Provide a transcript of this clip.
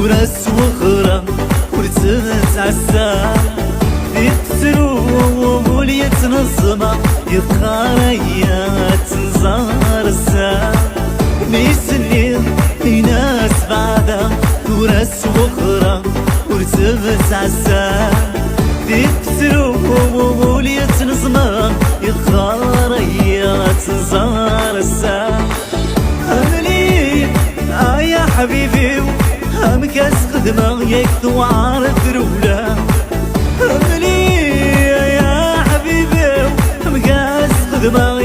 وراس وخرا ورتتعسى يكسروا وليت نظمة يقاريات نزار السا ميسنين ناس بعدا وراس وخرا ورتتعسى يكسروا وليت نظمة يقاريات نزار السا أملي يا حبيبي همكاس خدمة يكتو عارف رولا أملي يا حبيبي همكاس خدمة